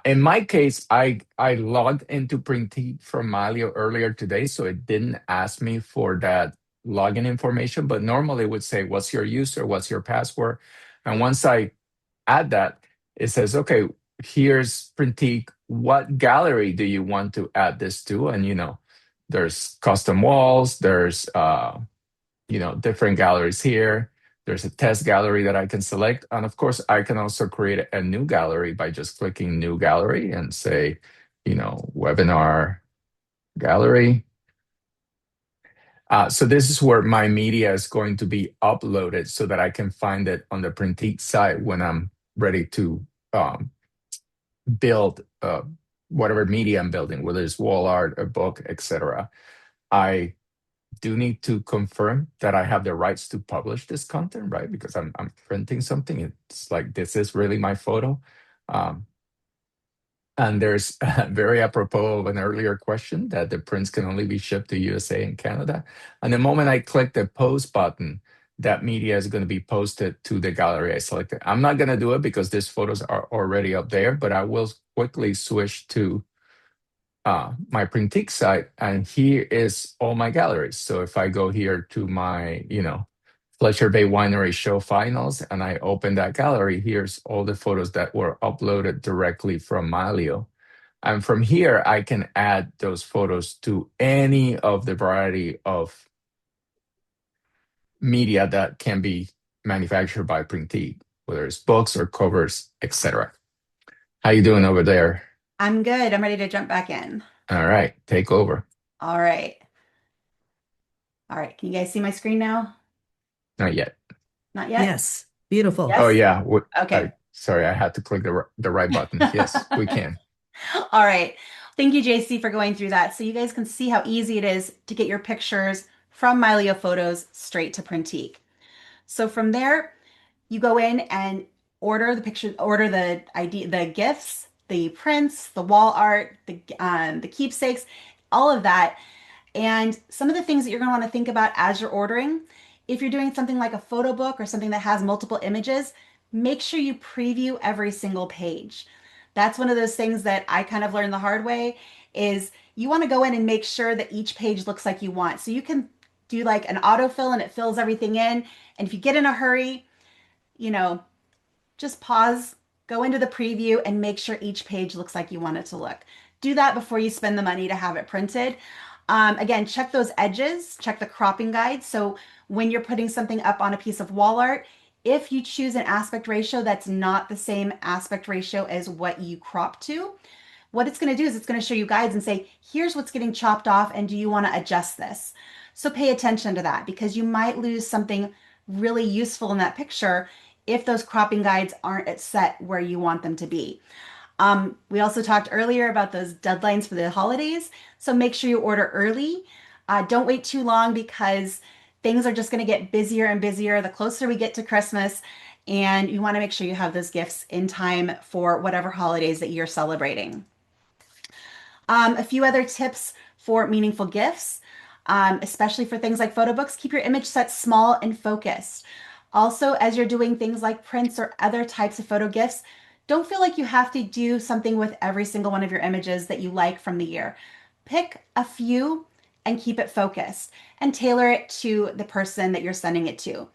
in my case, I logged into Printique from Mylio earlier today, so it didn't ask me for that login information, but normally it would say, what's your user, what's your password? And once I add that, it says, okay, here's Printique. What gallery do you want to add this to? And there's custom walls, there's different galleries here. There's a test gallery that I can select. And of course, I can also create a new gallery by just clicking new gallery and say, webinar gallery. So this is where my media is going to be uploaded so that I can find it on the Printique site when I'm ready to build whatever media I'm building, whether it's wall art, a book, etc. I do need to confirm that I have the rights to publish this content, right? Because I'm printing something. It's like, this is really my photo. Um, and there's very apropos of an earlier question that the prints can only be shipped to USA and Canada. And the moment I click the post button, that media is going to be posted to the gallery I selected. I'm not going to do it because these photos are already up there, but I will quickly switch to my Printique site, and here is all my galleries. So if I go here to my, Fletcher Bay Winery show finals, and I open that gallery, here's all the photos that were uploaded directly from Mylio. And from here, I can add those photos to any of the variety of media that can be manufactured by Printique, whether it's books or covers, etc. How you doing over there? I'm good. I'm ready to jump back in. All right, take over. All right. All right. Can you guys see my screen now? Not yet. Not yet? Yes, beautiful. Yes? Oh yeah. Okay. Sorry, I had to click the right button. Yes, we can. All right. Thank you, JC, for going through that. So you guys can see how easy it is to get your pictures from Mylio Photos straight to Printique. So from there, you go in and order the picture, order the ID, the gifts, the prints, the wall art, the keepsakes, all of that. And some of the things that you're going to want to think about as you're ordering, if you're doing something like a photo book or something that has multiple images, make sure you preview every single page. That's one of those things that I kind of learned the hard way is you want to go in and make sure that each page looks like you want. So you can do like an autofill and it fills everything in. And if you get in a hurry, you know, just pause, go into the preview, and make sure each page looks like you want it to look. Do that before you spend the money to have it printed. Again, check those edges, check the cropping guide. So when you're putting something up on a piece of wall art, if you choose an aspect ratio that's not the same aspect ratio as what you crop to, what it's going to do is it's going to show you guides and say, here's what's getting chopped off, and do you want to adjust this? So pay attention to that because you might lose something really useful in that picture if those cropping guides aren't set where you want them to be. We also talked earlier about those deadlines for the holidays. So make sure you order early. Don't wait too long because things are just going to get busier and busier the closer we get to Christmas. And you want to make sure you have those gifts in time for whatever holidays that you're celebrating. A few other tips for meaningful gifts, especially for things like photo books, keep your image set small and focused. Also, as you're doing things like prints or other types of photo gifts, don't feel like you have to do something with every single one of your images that you like from the year. Pick a few and keep it focused and tailor it to the person that you're sending it to.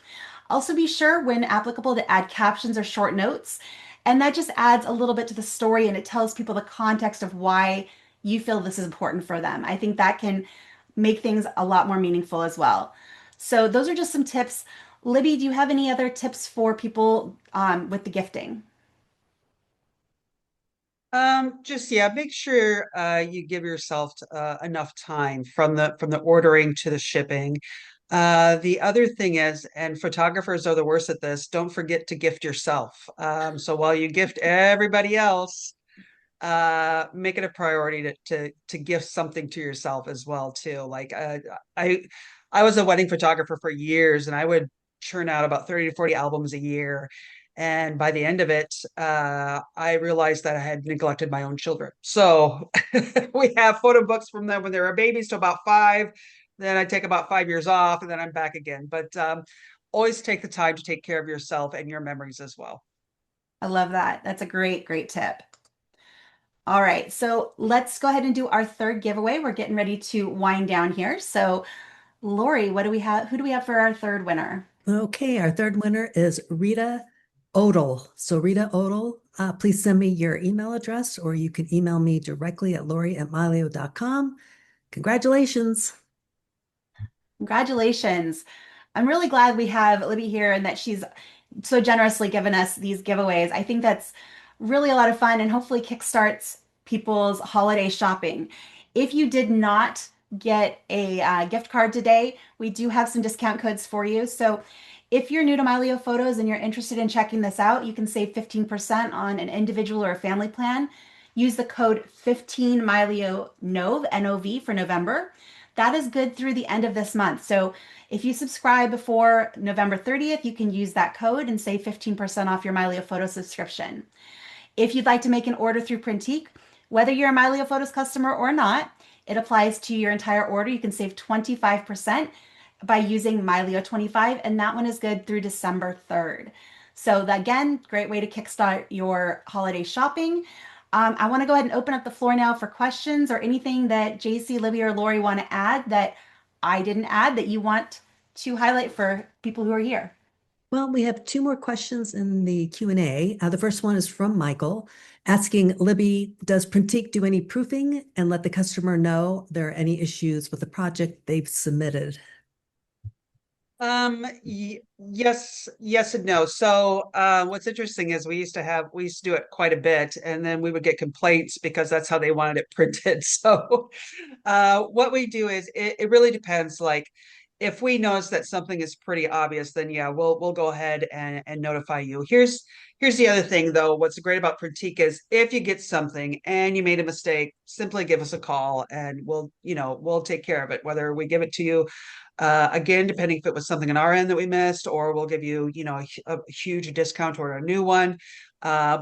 Also, be sure when applicable to add captions or short notes. And that just adds a little bit to the story and it tells people the context of why you feel this is important for them. I think that can make things a lot more meaningful as well. So, those are just some tips. Libby, do you have any other tips for people with the gifting? Just yeah, make sure you give yourself enough time from the ordering to the shipping. The other thing is, and photographers are the worst at this, don't forget to gift yourself. So while you gift everybody else, make it a priority to gift something to yourself as well too. Like I I was a wedding photographer for years, and I would churn out about 30 to 40 albums a year. And by the end of it, I realized that I had neglected my own children. So we have photo books from them when they were babies to about 5. Then I take about 5 years off, and then I'm back again. But always take the time to take care of yourself and your memories as well. I love that. That's a great, great tip. All right, so let's go ahead and do our third giveaway. We're getting ready to wind down here. So, Lori, what do we have? Who do we have for our third winner? Okay, our third winner is Rita Odell. So Rita Odell, please send me your email address, or you can email me directly at lori@mylio.com. Congratulations. Congratulations. I'm really glad we have Libby here and that she's so generously given us these giveaways. I think that's really a lot of fun and hopefully kickstarts people's holiday shopping. If you did not get a gift card today, we do have some discount codes for you. So if you're new to Mylio Photos and you're interested in checking this out, you can save 15% on an individual or a family plan. Use the code 15MylioNOV, N-O-V for November. That is good through the end of this month. So if you subscribe before November 30th, you can use that code and save 15% off your Mylio Photo subscription. If you'd like to make an order through Printique, whether you're a Mylio Photos customer or not, it applies to your entire order. You can save 25% by using Mylio25, and that one is good through December 3rd. So again, great way to kickstart your holiday shopping. I want to go ahead and open up the floor now for questions or anything that JC, Libby, or Lori want to add that I didn't add that you want to highlight for people who are here. Well, we have two more questions in the Q&A. The first one is from Michael asking Libby, does Printique do any proofing and let the customer know there are any issues with the project they've submitted? Yes, yes and no. So, what's interesting is we used to do it quite a bit, and then we would get complaints because that's how they wanted it printed. So, what we do is it really depends. Like, if we notice that something is pretty obvious, then yeah, we'll go ahead and notify you. Here's the other thing though. What's great about Printique is if you get something and you made a mistake, simply give us a call and we'll take care of it. Whether we give it to you again, depending if it was something on our end that we missed, or we'll give you, a huge discount or a new one.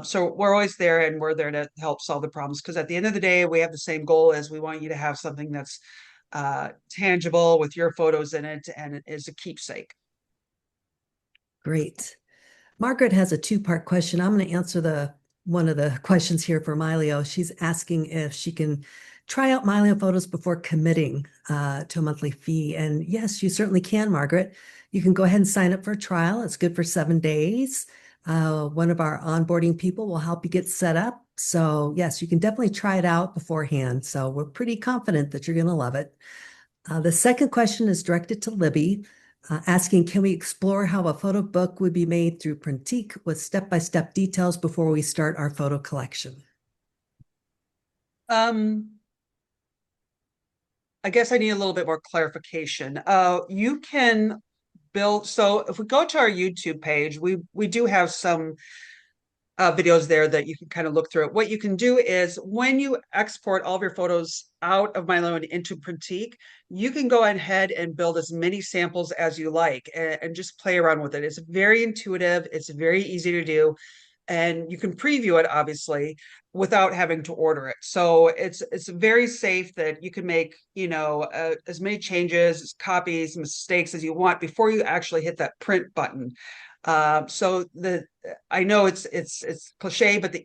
So we're always there, and we're there to help solve the problems. Because at the end of the day, we have the same goal as we want you to have something that's tangible with your photos in it, and it is a keepsake. Great. Margaret has a two-part question. I'm going to answer one of the questions here for Mylio. She's asking if she can try out Mylio Photos before committing to a monthly fee. And yes, you certainly can, Margaret. You can go ahead and sign up for a trial. It's good for 7 days. One of our onboarding people will help you get set up. So yes, you can definitely try it out beforehand. So we're pretty confident that you're going to love it. The second question is directed to Libby, asking, can we explore how a photo book would be made through Printique with step-by-step details before we start our photo collection? I guess I need a little bit more clarification. You can build, so if we go to our YouTube page, we do have some videos there that you can kind of look through it. What you can do is when you export all of your photos out of Mylio and into Printique, you can go ahead and build as many samples as you like and just play around with it. It's very intuitive. It's very easy to do. And you can preview it obviously without having to order it. So it's very safe that you can make, as many changes, copies, mistakes as you want before you actually hit that print button. So I know it's cliche, but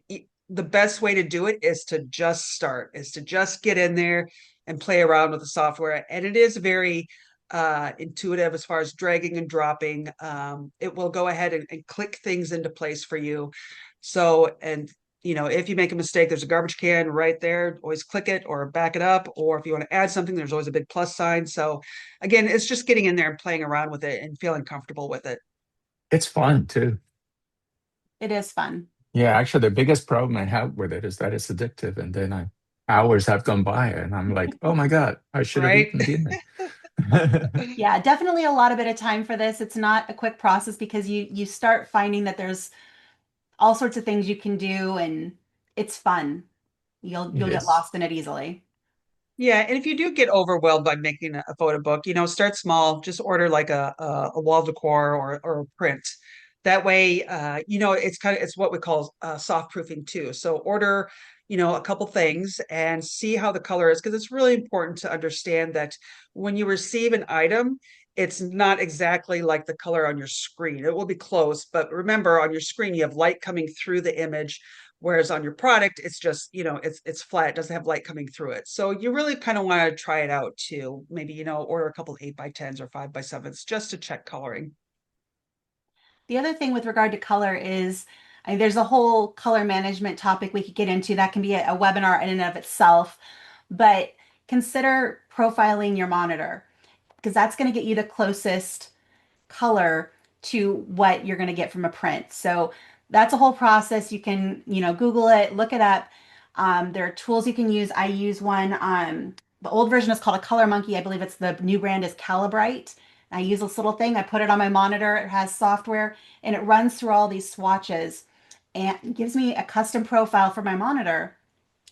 the best way to do it is to just start, is to just get in there and play around with the software. And it is very intuitive as far as dragging and dropping. It will go ahead and click things into place for you. So, and if you make a mistake, there's a garbage can right there. Always click it or back it up. Or if you want to add something, there's always a big plus sign. So again, it's just getting in there and playing around with it and feeling comfortable with it. It's fun too. It is fun. Yeah, actually, the biggest problem I have with it is that it's addictive, and then hours have gone by, and I'm like, oh my God, I should have Right. eaten dinner. Yeah, definitely a lot of bit of time for this. It's not a quick process because you start finding that there's all sorts of things you can do and it's fun. You'll get Yes. lost in it easily. Yeah, and if you do get overwhelmed by making a photo book, start small. Just order like a wall decor or a print. That way, it's what we call soft proofing too. So order, a couple things and see how the color is, because it's really important to understand that when you receive an item, it's not exactly like the color on your screen. It will be close, but remember, on your screen you have light coming through the image. Whereas on your product, it's just, it's flat, it doesn't have light coming through it. So you really kind of want to try it out too. Maybe, order a couple 8x10s or 5x7s just to check coloring. The other thing with regard to color is, there's a whole color management topic we could get into that can be a webinar in and of itself, but consider profiling your monitor because that's going to get you the closest color to what you're going to get from a print. So that's a whole process. You can, Google it, look it up. There are tools you can use. I use one. The old version is called a Color Monkey. I believe it's the new brand is Calibrite. I use this little thing. I put it on my monitor. It has software and it runs through all these swatches and gives me a custom profile for my monitor.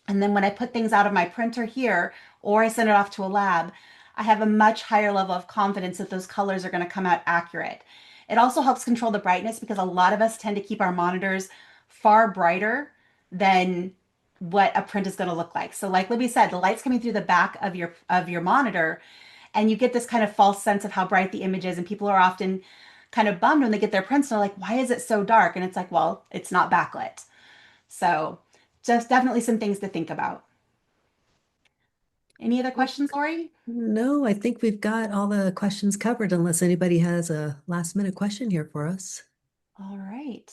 And then when I put things out of my printer here or I send it off to a lab, I have a much higher level of confidence that those colors are going to come out accurate. It also helps control the brightness because a lot of us tend to keep our monitors far brighter than what a print is going to look like. So like Libby said, the light's coming through the back of your monitor and you get this kind of false sense of how bright the image is and people are often kind of bummed when they get their prints and they're like, "Why is it so dark?" And it's like, "Well, it's not backlit." So, just definitely some things to think about. Any other questions, Lori? No, I think we've got all the questions covered unless anybody has a last minute question here for us. All right.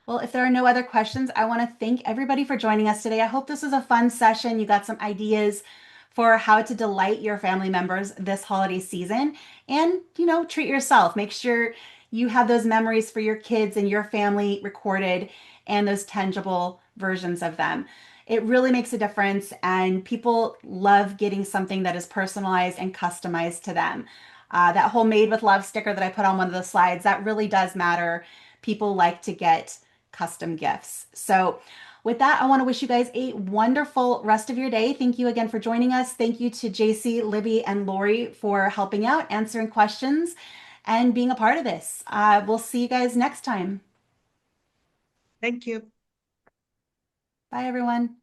Well, if there are no other questions, I want to thank everybody for joining us today. I hope this was a fun session. You got some ideas for how to delight your family members this holiday season and, treat yourself. Make sure you have those memories for your kids and your family recorded and those tangible versions of them. It really makes a difference, and people love getting something that is personalized and customized to them. That whole Made with Love sticker that I put on one of the slides, that really does matter. People like to get custom gifts. So, with that, I want to wish you guys a wonderful rest of your day. Thank you again for joining us. Thank you to JC, Libby, and Lori for helping out, answering questions, and being a part of this. We'll see you guys next time. Thank you. Bye, everyone.